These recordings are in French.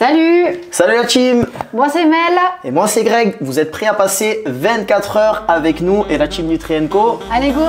Salut! Salut la team! Moi c'est Mel. Et moi c'est Greg. Vous êtes prêts à passer 24 heures avec nous et la team Nutri&Co? Allez go!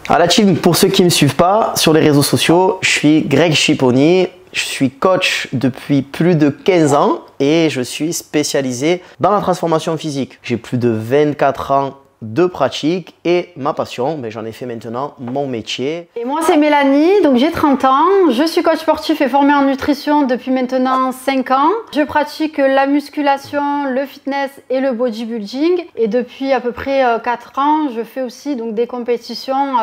À la team, pour ceux qui ne me suivent pas sur les réseaux sociaux, je suis Greg Chiponi. Je suis coach depuis plus de 15 ans et je suis spécialisé dans la transformation physique. J'ai plus de 24 ans de pratique et ma passion, j'en ai fait maintenant mon métier. Et moi c'est Mélanie, donc j'ai 30 ans. Je suis coach sportif et formée en nutrition depuis maintenant 5 ans. Je pratique la musculation, le fitness et le bodybuilding. Et depuis à peu près 4 ans, je fais aussi donc, des compétitions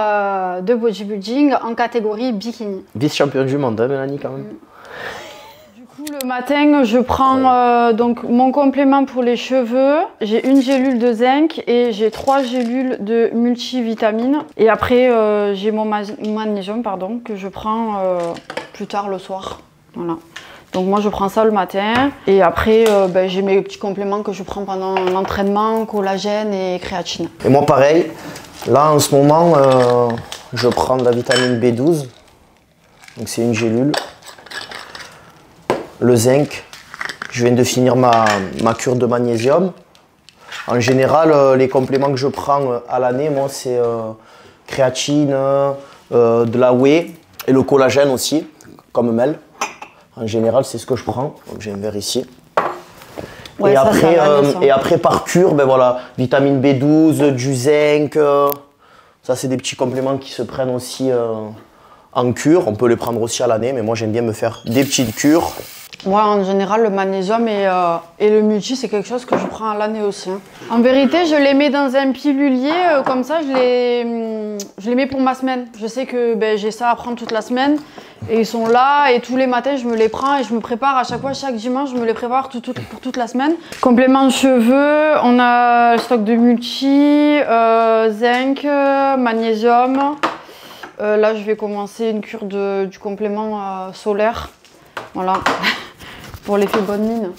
de bodybuilding en catégorie bikini. Vice-championne du monde, hein, Mélanie quand même. Le matin, je prends donc mon complément pour les cheveux. J'ai une gélule de zinc et j'ai 3 gélules de multivitamines. Et après, j'ai mon magnésium que je prends plus tard le soir. Voilà. Donc moi, je prends ça le matin. Et après, j'ai mes petits compléments que je prends pendant l'entraînement, collagène et créatine. Et moi, pareil. Là, en ce moment, je prends de la vitamine B12. Donc c'est une gélule. Le zinc, je viens de finir ma cure de magnésium. En général, les compléments que je prends à l'année, moi, c'est créatine, de la whey et le collagène aussi, comme Mel. En général, c'est ce que je prends. Donc, j'ai un verre ici. Ouais, et après, par cure, voilà, vitamine B12, du zinc. Ça, c'est des petits compléments qui se prennent aussi en cure. On peut les prendre aussi à l'année, mais moi, j'aime bien me faire des petites cures. Moi, en général, le magnésium et le multi, c'est quelque chose que je prends à l'année aussi. Hein. En vérité, je les mets dans un pilulier, comme ça, je les mets pour ma semaine. Je sais que j'ai ça à prendre toute la semaine et ils sont là et tous les matins, je me les prends et je me prépare à chaque fois, chaque dimanche, je me les prépare pour toute la semaine. Complément de cheveux, on a le stock de multi, zinc, magnésium. Là, je vais commencer une cure du complément solaire. Voilà. Pour l'effet bonne mine.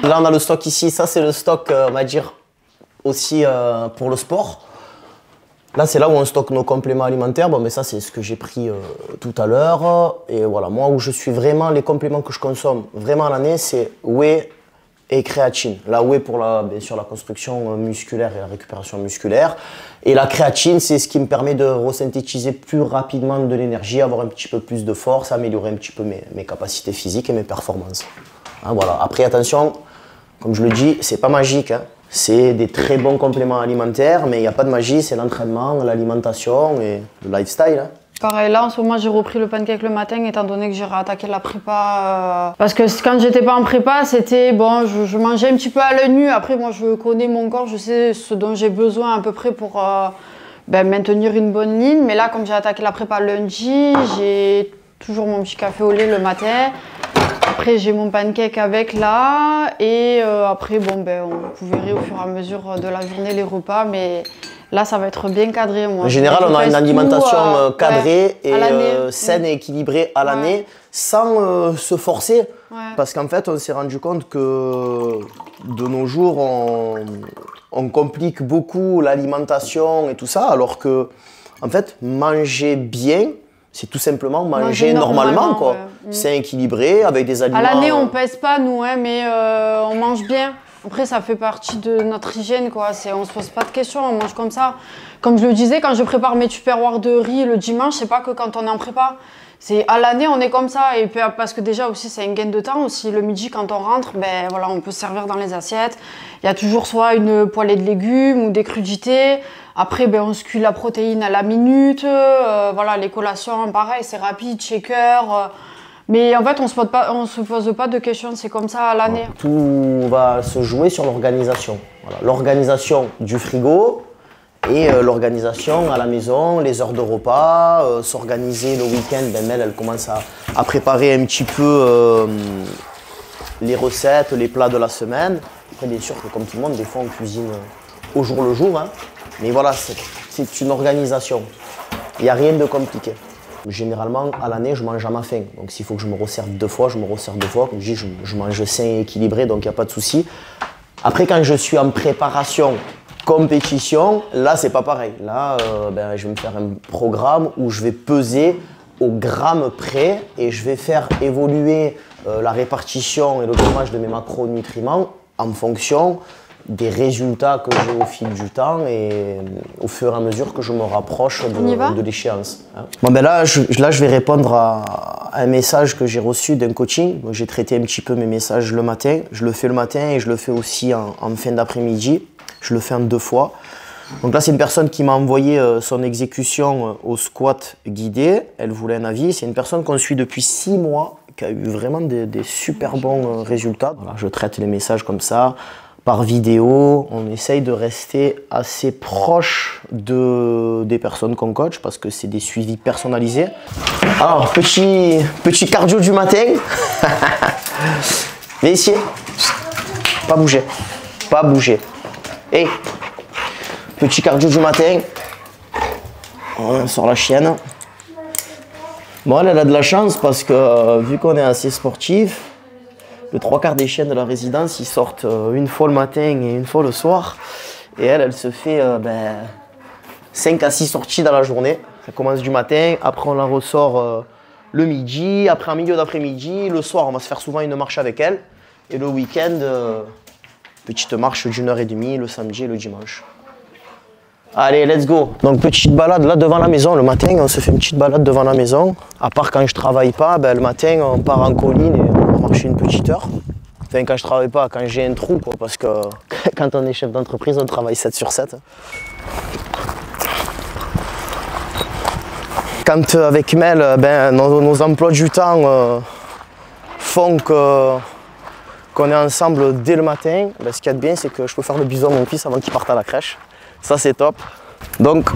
Là, on a le stock ici. Ça, c'est le stock, on va dire, aussi pour le sport. Là, c'est là où on stocke nos compléments alimentaires. Bon, mais ça, c'est ce que j'ai pris tout à l'heure. Et voilà, moi, où je suis vraiment, les compléments que je consomme vraiment à l'année, c'est whey et créatine. La whey pour bien sûr, la construction musculaire et la récupération musculaire. Et la créatine, c'est ce qui me permet de resynthétiser plus rapidement de l'énergie, avoir un petit peu plus de force, améliorer un petit peu mes capacités physiques et mes performances. Hein, voilà. Après, attention, comme je le dis, c'est pas magique. Hein. C'est des très bons compléments alimentaires, mais il n'y a pas de magie, c'est l'entraînement, l'alimentation et le lifestyle. Hein. Pareil, là en ce moment j'ai repris le pancake le matin étant donné que j'ai réattaqué la prépa. Parce que quand j'étais pas en prépa, c'était bon, je mangeais un petit peu à l'œil nu. Après, moi je connais mon corps, je sais ce dont j'ai besoin à peu près pour maintenir une bonne ligne. Mais là, comme j'ai attaqué la prépa lundi, j'ai toujours mon petit café au lait le matin. Après, j'ai mon pancake avec là. Et après, vous verrez au fur et à mesure de la journée les repas. Mais là, ça va être bien cadré. Moi. En général, on a une alimentation cadrée et saine et équilibrée à l'année sans se forcer. Ouais. Parce qu'en fait, on s'est rendu compte que de nos jours, on complique beaucoup l'alimentation et tout ça. Alors que, en fait, manger bien, c'est tout simplement manger normalement. Quoi. Ouais. C'est équilibré avec des aliments. À l'année, on ne pèse pas, nous, hein, mais on mange bien. Après, ça fait partie de notre hygiène, quoi. On se pose pas de questions, on mange comme ça. Comme je le disais, quand je prépare mes tupperwares de riz le dimanche, c'est pas que quand on est en prépa. C'est à l'année, on est comme ça. Et puis, parce que déjà aussi, c'est un gain de temps aussi. Le midi, quand on rentre, voilà, on peut se servir dans les assiettes. Il y a toujours soit une poêlée de légumes ou des crudités. Après, on se cuit la protéine à la minute. Voilà, les collations, pareil, c'est rapide, shaker. Mais en fait, on se pose pas de questions, c'est comme ça à l'année. Tout va se jouer sur l'organisation. Voilà. L'organisation du frigo et l'organisation à la maison, les heures de repas, s'organiser le week-end. Mel, elle commence à préparer un petit peu les recettes, les plats de la semaine. Après, bien sûr que comme tout le monde, des fois, on cuisine au jour le jour. Hein. Mais voilà, c'est une organisation. Il n'y a rien de compliqué. Généralement, à l'année, je mange à ma faim. Donc, s'il faut que je me resserve 2 fois, je me resserve 2 fois. Comme je dis, je mange sain et équilibré, donc il n'y a pas de souci. Après, quand je suis en préparation compétition, là, c'est pas pareil. Là, je vais me faire un programme où je vais peser au gramme près et je vais faire évoluer la répartition et le grammage de mes macronutriments en fonction des résultats que j'ai au fil du temps et au fur et à mesure que je me rapproche de l'échéance. Bon, là, je vais répondre à un message que j'ai reçu d'un coaching. J'ai traité un petit peu mes messages le matin. Je le fais le matin et je le fais aussi en fin d'après-midi. Je le fais en 2 fois. Donc là, c'est une personne qui m'a envoyé son exécution au squat guidé. Elle voulait un avis. C'est une personne qu'on suit depuis 6 mois, qui a eu vraiment des super bons résultats. Voilà, je traite les messages comme ça. Par vidéo, on essaye de rester assez proche des personnes qu'on coach parce que c'est des suivis personnalisés. Alors, petit cardio du matin. Viens ici. Pas bouger. Pas bouger. Et petit cardio du matin. On sort la chienne. Bon, elle a de la chance parce que vu qu'on est assez sportif, le 3/4 des chiennes de la résidence, ils sortent une fois le matin et une fois le soir. Et elle se fait 5 à 6 sorties dans la journée. Ça commence du matin, après on la ressort le midi, après en milieu d'après-midi. Le soir, on va se faire souvent une marche avec elle. Et le week-end, petite marche d'1h30 le samedi et le dimanche. Allez, let's go. Donc petite balade là devant la maison. Le matin, on se fait une petite balade devant la maison. À part quand je travaille pas, le matin, on part en colline et on marche une petite heure. Enfin, quand je travaille pas, quand j'ai un trou, quoi, parce que quand on est chef d'entreprise, on travaille 7 sur 7. Quand avec Mel, nos emplois du temps font qu'on est ensemble dès le matin, ce qu'il y a de bien, c'est que je peux faire le bisou à mon fils avant qu'il parte à la crèche. Ça, c'est top. Donc,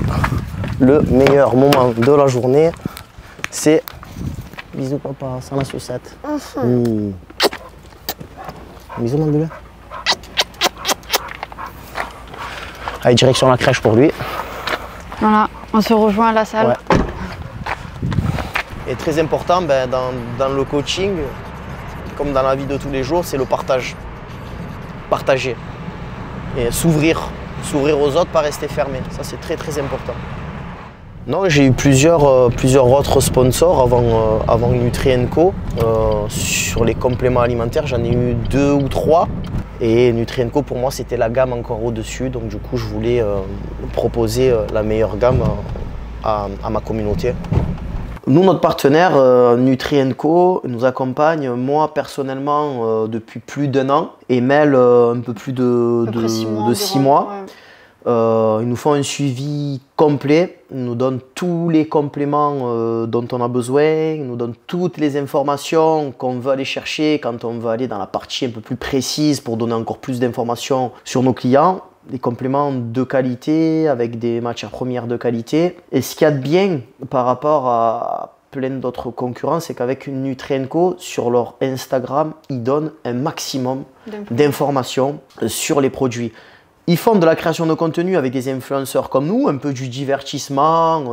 le meilleur moment de la journée, c'est bisous papa, sans la sucette. Bisous mon bébé. Allez, direction la crèche pour lui. Voilà, on se rejoint à la salle. Ouais. Et très important, dans le coaching, comme dans la vie de tous les jours, c'est le partage. Partager. Et s'ouvrir. S'ouvrir aux autres, pas rester fermé. Ça, c'est très très important. Non, j'ai eu plusieurs autres sponsors avant Nutri & Co. Sur les compléments alimentaires, j'en ai eu 2 ou 3. Et Nutri & Co, pour moi, c'était la gamme encore au-dessus. Donc du coup, je voulais proposer la meilleure gamme à ma communauté. Nous, notre partenaire Nutri & Co nous accompagne, moi personnellement, depuis plus d'1 an, et Mel un peu plus de 6 mois. Ouais. Ils nous font un suivi complet, ils nous donnent tous les compléments dont on a besoin, ils nous donnent toutes les informations qu'on veut aller chercher quand on veut aller dans la partie un peu plus précise pour donner encore plus d'informations sur nos clients. Des compléments de qualité, avec des matières premières de qualité. Et ce qu'il y a de bien par rapport à plein d'autres concurrents, c'est qu'avec Nutri & Co, sur leur Instagram, ils donnent un maximum d'informations sur les produits. Ils font de la création de contenu avec des influenceurs comme nous, un peu du divertissement,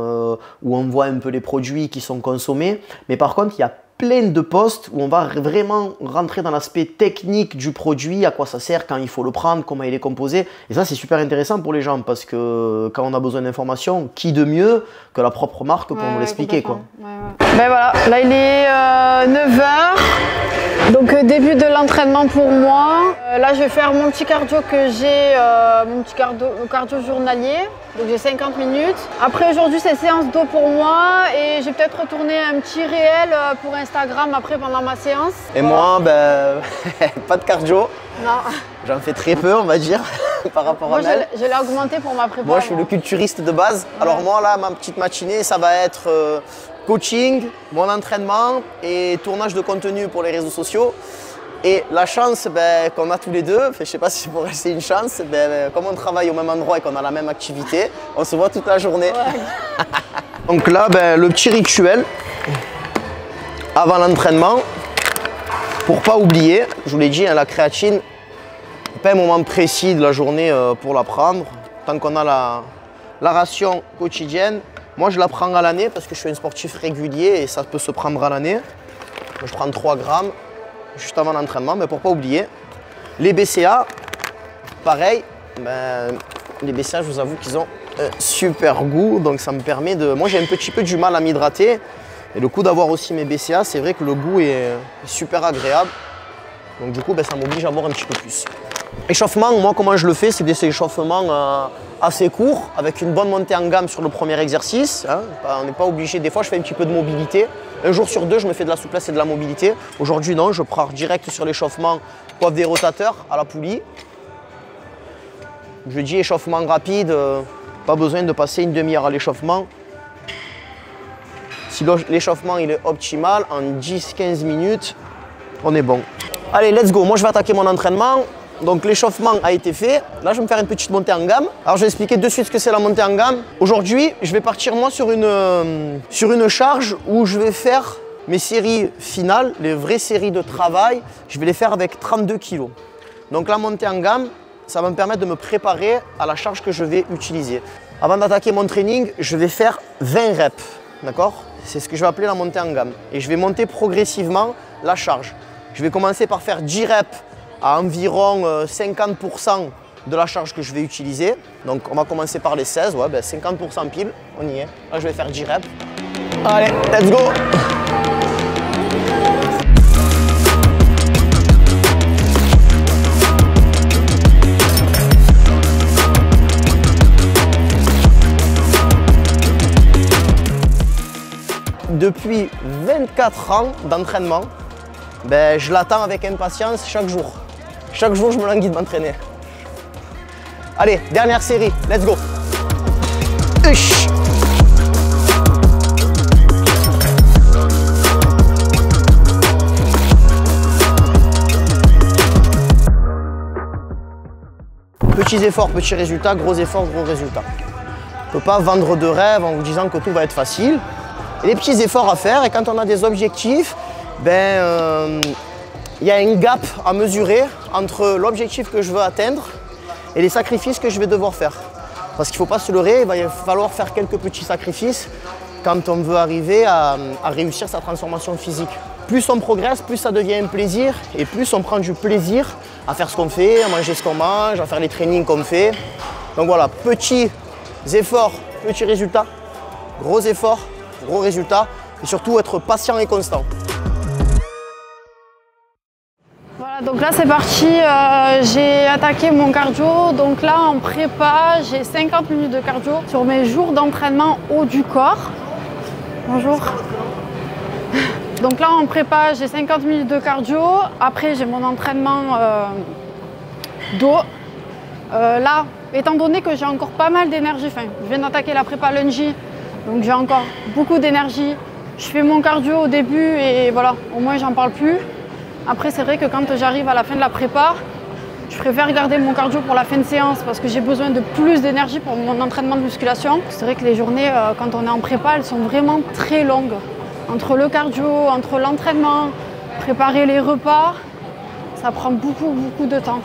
où on voit un peu les produits qui sont consommés. Mais par contre, il y a plein de posts où on va vraiment rentrer dans l'aspect technique du produit, à quoi ça sert, quand il faut le prendre, comment il est composé. Et ça, c'est super intéressant pour les gens parce que quand on a besoin d'informations, qui de mieux que la propre marque pour nous l'expliquer, quoi. Ben voilà, là il est 9h, donc début de l'entraînement pour moi. Là je vais faire mon petit cardio que j'ai, mon petit cardio journalier, donc j'ai 50 minutes. Après aujourd'hui c'est séance d'eau pour moi et je vais peut-être retourner un petit réel pour Instagram après pendant ma séance. Et moi, pas de cardio. Non. J'en fais très peu, on va dire, par rapport à Mel. Je l'ai augmenté pour ma prépa. Moi je suis le culturiste de base. Ouais. Alors moi là, ma petite matinée, ça va être coaching, mon entraînement et tournage de contenu pour les réseaux sociaux. Et la chance qu'on a tous les deux, je ne sais pas si pour elle c'est une chance, comme on travaille au même endroit et qu'on a la même activité, on se voit toute la journée. Ouais. Donc là, le petit rituel avant l'entraînement, pour pas oublier, je vous l'ai dit, la créatine, pas un moment précis de la journée pour la prendre, tant qu'on a la ration quotidienne. Moi, je la prends à l'année parce que je suis un sportif régulier et ça peut se prendre à l'année. Je prends 3 grammes juste avant l'entraînement, mais pour ne pas oublier. Les BCA, pareil, ben, les BCA, je vous avoue qu'ils ont un super goût. Donc ça me permet de... Moi j'ai un petit peu du mal à m'hydrater. Et le coup d'avoir aussi mes BCA, c'est vrai que le goût est super agréable. Donc du coup, ben, ça m'oblige à boire un petit peu plus. Échauffement, moi comment je le fais, c'est des échauffements assez courts, avec une bonne montée en gamme sur le premier exercice. Hein. On n'est pas obligé, des fois je fais un petit peu de mobilité. Un jour sur deux, je me fais de la souplesse et de la mobilité. Aujourd'hui non, je pars direct sur l'échauffement coiffe des rotateurs à la poulie. Je dis échauffement rapide, pas besoin de passer une demi-heure à l'échauffement. Si l'échauffement il est optimal, en 10-15 minutes, on est bon. Allez, let's go. Moi, je vais attaquer mon entraînement. Donc, l'échauffement a été fait. Là, je vais me faire une petite montée en gamme. Alors, je vais expliquer de suite ce que c'est la montée en gamme. Aujourd'hui, je vais partir, moi, sur une charge où je vais faire mes séries finales, les vraies séries de travail. Je vais les faire avec 32 kg. Donc, la montée en gamme, ça va me permettre de me préparer à la charge que je vais utiliser. Avant d'attaquer mon training, je vais faire 20 reps. D'accord? C'est ce que je vais appeler la montée en gamme. Et je vais monter progressivement la charge. Je vais commencer par faire 10 reps à environ 50% de la charge que je vais utiliser. Donc on va commencer par les 16, ouais, ben 50% pile, on y est. Là je vais faire 10 reps. Allez, let's go! Depuis 24 ans d'entraînement, ben, je l'attends avec impatience chaque jour. Chaque jour, je me languis de m'entraîner. Allez, dernière série, let's go. Uch. Petits efforts, petits résultats, gros efforts, gros résultats. On ne peut pas vendre de rêve en vous disant que tout va être facile. Et les petits efforts à faire, et quand on a des objectifs, ben, y a un gap à mesurer entre l'objectif que je veux atteindre et les sacrifices que je vais devoir faire. Parce qu'il ne faut pas se leurrer, il va falloir faire quelques petits sacrifices quand on veut arriver à réussir sa transformation physique. Plus on progresse, plus ça devient un plaisir et plus on prend du plaisir à faire ce qu'on fait, à manger ce qu'on mange, à faire les trainings qu'on fait. Donc voilà, petits efforts, petits résultats, gros efforts, gros résultats et surtout être patient et constant. Voilà, donc là c'est parti, j'ai attaqué mon cardio. Donc là en prépa, j'ai 50 minutes de cardio sur mes jours d'entraînement haut du corps. Bonjour. Donc là en prépa, j'ai 50 minutes de cardio. Après j'ai mon entraînement dos. Là, étant donné que j'ai encore pas mal d'énergie, enfin je viens d'attaquer la prépa lundi, donc j'ai encore beaucoup d'énergie. Je fais mon cardio au début et voilà, au moins j'en parle plus. Après c'est vrai que quand j'arrive à la fin de la prépa, je préfère garder mon cardio pour la fin de séance parce que j'ai besoin de plus d'énergie pour mon entraînement de musculation. C'est vrai que les journées quand on est en prépa, elles sont vraiment très longues. Entre le cardio, entre l'entraînement, préparer les repas, ça prend beaucoup de temps.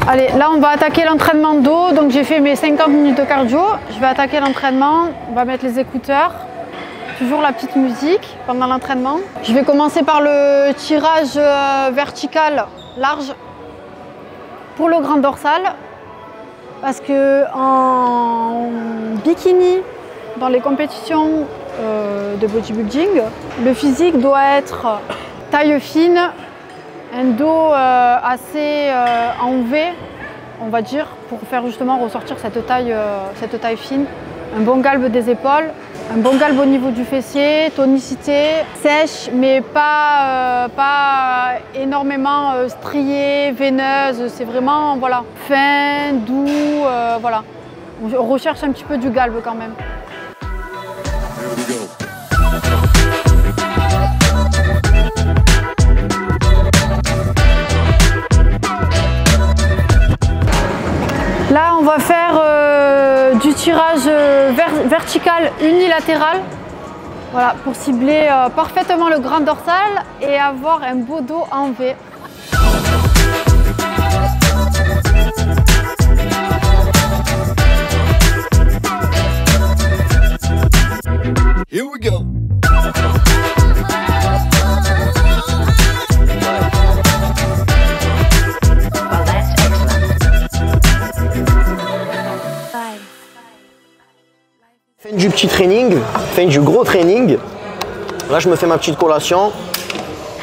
Allez, là on va attaquer l'entraînement dos. Donc j'ai fait mes 50 minutes de cardio. Je vais attaquer l'entraînement, on va mettre les écouteurs. Toujours la petite musique pendant l'entraînement. Je vais commencer par le tirage vertical large pour le grand dorsal. Parce que en bikini, dans les compétitions de bodybuilding, le physique doit être taille fine, un dos assez en V, on va dire, pour faire justement ressortir cette taille fine. Un bon galbe des épaules, un bon galbe au niveau du fessier, tonicité, sèche mais pas énormément striée, veineuse, c'est vraiment voilà, fin, doux, voilà. On recherche un petit peu du galbe quand même. Là, on va faire du tirage vertical unilatéral, voilà, pour cibler parfaitement le grand dorsal et avoir un beau dos en V. Here we go. du petit training, enfin du gros training. Là, je me fais ma petite collation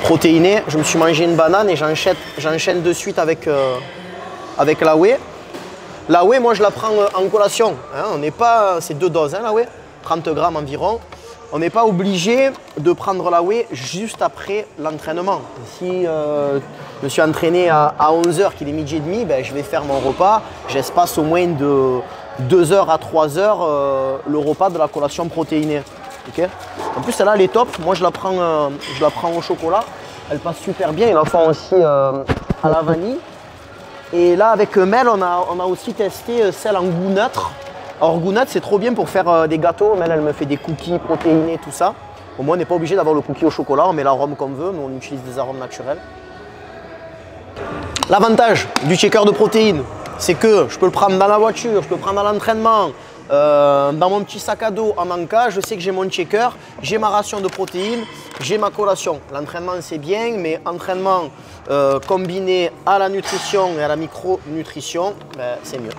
protéinée. Je me suis mangé une banane et j'enchaîne de suite avec la whey. La whey, moi, je la prends en collation. Hein, on n'est pas, c'est 2 doses, hein, la whey, 30 grammes environ. On n'est pas obligé de prendre la whey juste après l'entraînement. Si je me suis entraîné à 11 h, qu'il est midi et demi, ben, je vais faire mon repas. J'espace au moins de 2 heures à 3 heures le repas de la collation protéinée. Okay, en plus, celle-là, elle est top. Moi, je la prends au chocolat. Elle passe super bien. Ils la font aussi à la vanille. Et là, avec Mel, on a aussi testé celle en goût neutre. Alors, goût neutre, c'est trop bien pour faire des gâteaux. Mel, elle me fait des cookies protéinés, tout ça. Au moins, on n'est pas obligé d'avoir le cookie au chocolat. On met l'arôme qu'on veut. Nous, on utilise des arômes naturels. L'avantage du shaker de protéines, c'est que je peux le prendre dans la voiture, je peux le prendre à l'entraînement. Dans mon petit sac à dos en encas, je sais que j'ai mon shaker, j'ai ma ration de protéines, j'ai ma collation. L'entraînement c'est bien, mais entraînement combiné à la nutrition et à la micronutrition, ben, c'est mieux.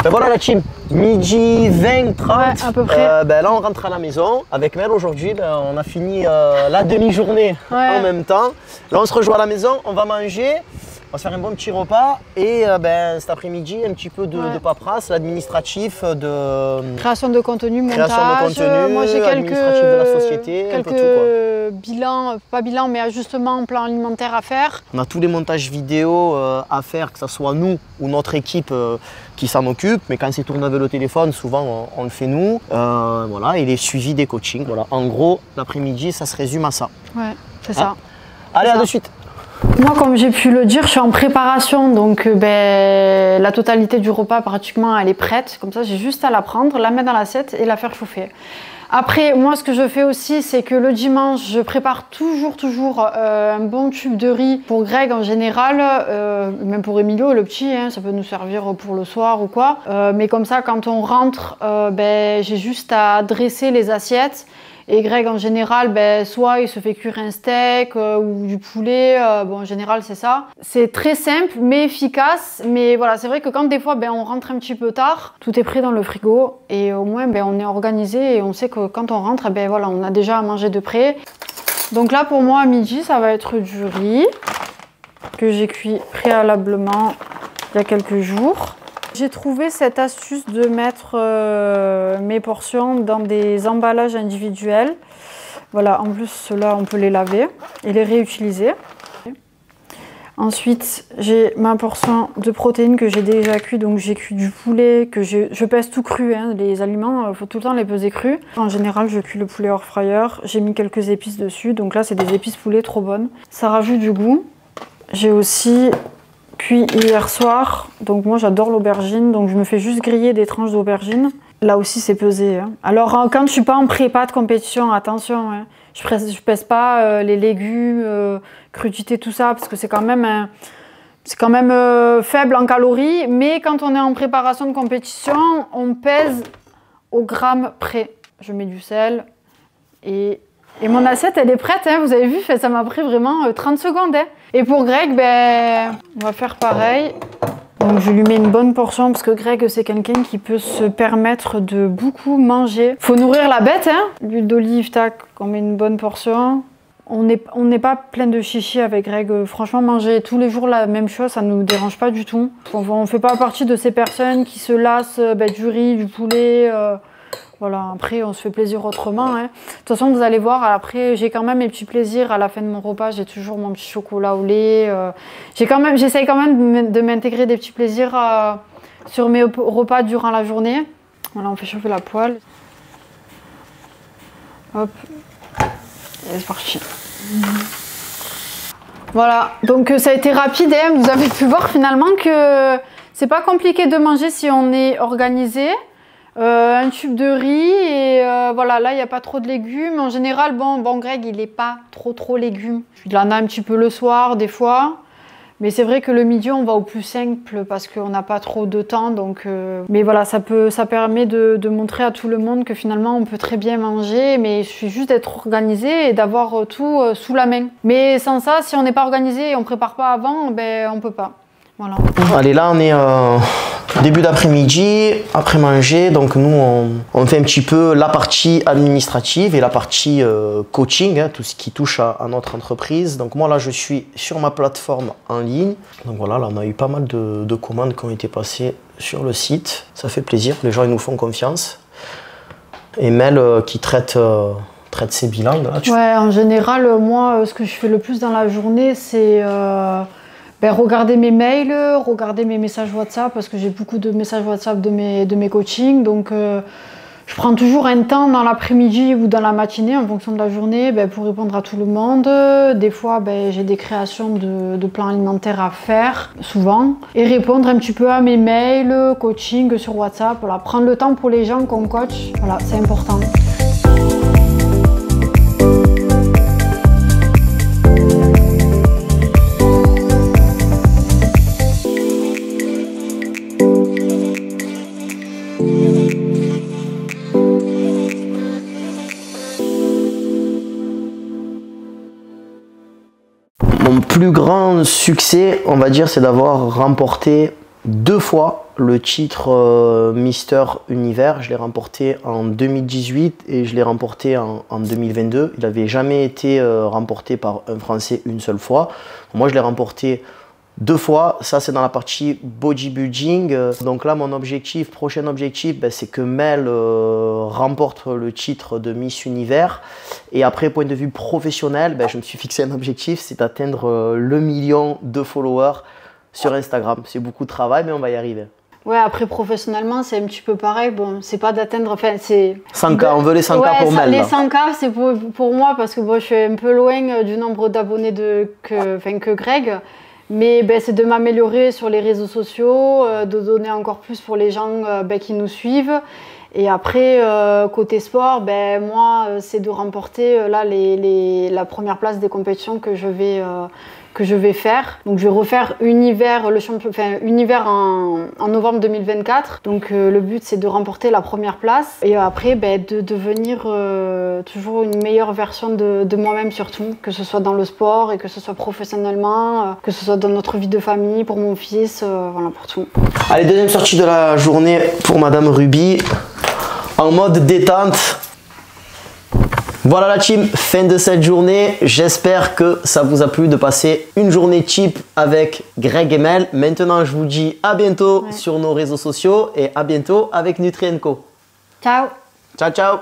Ben voilà la team, midi 20, 30, ouais, à peu près. Ben là on rentre à la maison. Avec Mel aujourd'hui, ben, on a fini la demi-journée en même temps. Là on se rejoint à la maison, on va manger. On va se faire un bon petit repas et ben, cet après-midi, un petit peu de paperasse, l'administratif, de création de contenu, montage. Création de contenu, moi j'ai administratif de la société, quelques un peu tout, quoi. Bilans, pas bilan, mais ajustements en plan alimentaire à faire. On a tous les montages vidéo à faire, que ce soit nous ou notre équipe qui s'en occupe. Mais quand c'est tourné avec le téléphone, souvent on le fait nous. Voilà, et les suivis des coachings. Voilà. En gros, l'après-midi, ça se résume à ça. Ouais, c'est ça. Allez, à de suite. Moi, comme j'ai pu le dire, je suis en préparation, donc ben, la totalité du repas pratiquement elle est prête. Comme ça, j'ai juste à la prendre, la mettre dans l'assiette et la faire chauffer. Après, moi, ce que je fais aussi, c'est que le dimanche, je prépare toujours un bon tube de riz pour Greg en général, même pour Emilio, le petit, hein, ça peut nous servir pour le soir ou quoi. Mais comme ça, quand on rentre, ben, j'ai juste à dresser les assiettes. Et Greg, en général, ben, soit il se fait cuire un steak ou du poulet. Bon, en général, c'est ça. C'est très simple, mais efficace. Mais voilà, c'est vrai que quand des fois, ben, on rentre un petit peu tard, tout est prêt dans le frigo. Et au moins, ben, on est organisé et on sait que quand on rentre, ben, voilà, on a déjà à manger de près. Donc là, pour moi, à midi, ça va être du riz que j'ai cuit préalablement il y a quelques jours. J'ai trouvé cette astuce de mettre mes portions dans des emballages individuels. Voilà, en plus, ceux-là, on peut les laver et les réutiliser. Ensuite, j'ai ma portion de protéines que j'ai déjà cuit. Donc, j'ai cuit du poulet, que je pèse tout cru. Hein. Les aliments, il faut tout le temps les peser crus. En général, je cuis le poulet hors fryer. J'ai mis quelques épices dessus. Donc là, c'est des épices poulet trop bonnes. Ça rajoute du goût. J'ai aussi cuit hier soir, donc moi j'adore l'aubergine, donc je me fais juste griller des tranches d'aubergine. Là aussi c'est pesé. Hein. Alors quand je suis pas en prépa de compétition, attention, hein, je pèse pas les légumes, crudités, tout ça, parce que c'est quand même, faible en calories, mais quand on est en préparation de compétition, on pèse au gramme près. Je mets du sel et mon assiette, elle est prête, hein, vous avez vu, ça m'a pris vraiment 30 secondes. Hein. Et pour Greg, ben, on va faire pareil. Donc je lui mets une bonne portion parce que Greg, c'est quelqu'un qui peut se permettre de beaucoup manger. Faut nourrir la bête, hein. L'huile d'olive, tac, on met une bonne portion. On n'est pas plein de chichis avec Greg. Franchement, manger tous les jours la même chose, ça ne nous dérange pas du tout. On ne fait pas partie de ces personnes qui se lassent du riz, du poulet. Voilà, après on se fait plaisir autrement. Hein. De toute façon, vous allez voir, après j'ai quand même mes petits plaisirs à la fin de mon repas. J'ai toujours mon petit chocolat au lait. J'essaye quand même de m'intégrer des petits plaisirs sur mes repas durant la journée. Voilà, on fait chauffer la poêle. Hop, et c'est parti. Voilà, donc ça a été rapide. Hein. Vous avez pu voir finalement que c'est pas compliqué de manger si on est organisé. Un tube de riz et voilà, là il n'y a pas trop de légumes. En général, bon Greg il n'est pas trop légumes. Il en a un petit peu le soir des fois. Mais c'est vrai que le midi on va au plus simple parce qu'on n'a pas trop de temps. Donc, mais voilà, ça permet de montrer à tout le monde que finalement on peut très bien manger. Mais il suffit juste d'être organisé et d'avoir tout sous la main. Mais sans ça, si on n'est pas organisé et on ne prépare pas avant, ben on ne peut pas. Voilà. Allez, là on est Début d'après-midi, après manger, donc nous on fait un petit peu la partie administrative et la partie coaching, hein, tout ce qui touche à notre entreprise. Donc moi là je suis sur ma plateforme en ligne. Donc voilà, là on a eu pas mal de commandes qui ont été passées sur le site. Ça fait plaisir, les gens ils nous font confiance. Et Mel qui traite ses bilans. Là, ouais, en général, moi ce que je fais le plus dans la journée c'est regarder mes mails, regarder mes messages WhatsApp parce que j'ai beaucoup de messages WhatsApp de mes coachings. Donc je prends toujours un temps dans l'après-midi ou dans la matinée en fonction de la journée pour répondre à tout le monde. Des fois j'ai des créations de plans alimentaires à faire, souvent. Et répondre un petit peu à mes mails, coaching sur WhatsApp. Voilà, prendre le temps pour les gens qu'on coach, voilà, c'est important. Mon plus grand succès, on va dire, c'est d'avoir remporté 2 fois le titre Mister Univers. Je l'ai remporté en 2018 et je l'ai remporté en 2022. Il n'avait jamais été remporté par un Français une seule fois. Moi, je l'ai remporté 2 fois. Ça, c'est dans la partie bodybuilding. Donc là, mon objectif, prochain objectif, c'est que Mel remporte le titre de Miss Univers. Et après, point de vue professionnel, je me suis fixé un objectif, c'est d'atteindre le 1 million de followers sur Instagram. C'est beaucoup de travail, mais on va y arriver. Ouais, après professionnellement, c'est un petit peu pareil. Bon, c'est pas d'atteindre, enfin, c'est... 100K, on veut les 100K pour Mel. Les 100K, c'est pour moi parce que je suis un peu loin du nombre d'abonnés que Greg. Mais c'est de m'améliorer sur les réseaux sociaux, de donner encore plus pour les gens qui nous suivent. Et après, côté sport, moi, c'est de remporter la première place des compétitions que je vais faire. Donc je vais refaire Univers en novembre 2024. Donc le but c'est de remporter la première place et après de devenir toujours une meilleure version de moi-même surtout, que ce soit dans le sport et que ce soit professionnellement, que ce soit dans notre vie de famille, pour mon fils, voilà, pour tout. Allez, deuxième sortie de la journée pour Madame Ruby, en mode détente. Voilà la team, fin de cette journée. J'espère que ça vous a plu de passer une journée type avec Greg et Mel. Maintenant, je vous dis à bientôt sur nos réseaux sociaux et à bientôt avec Nutri & Co. Ciao. Ciao, ciao.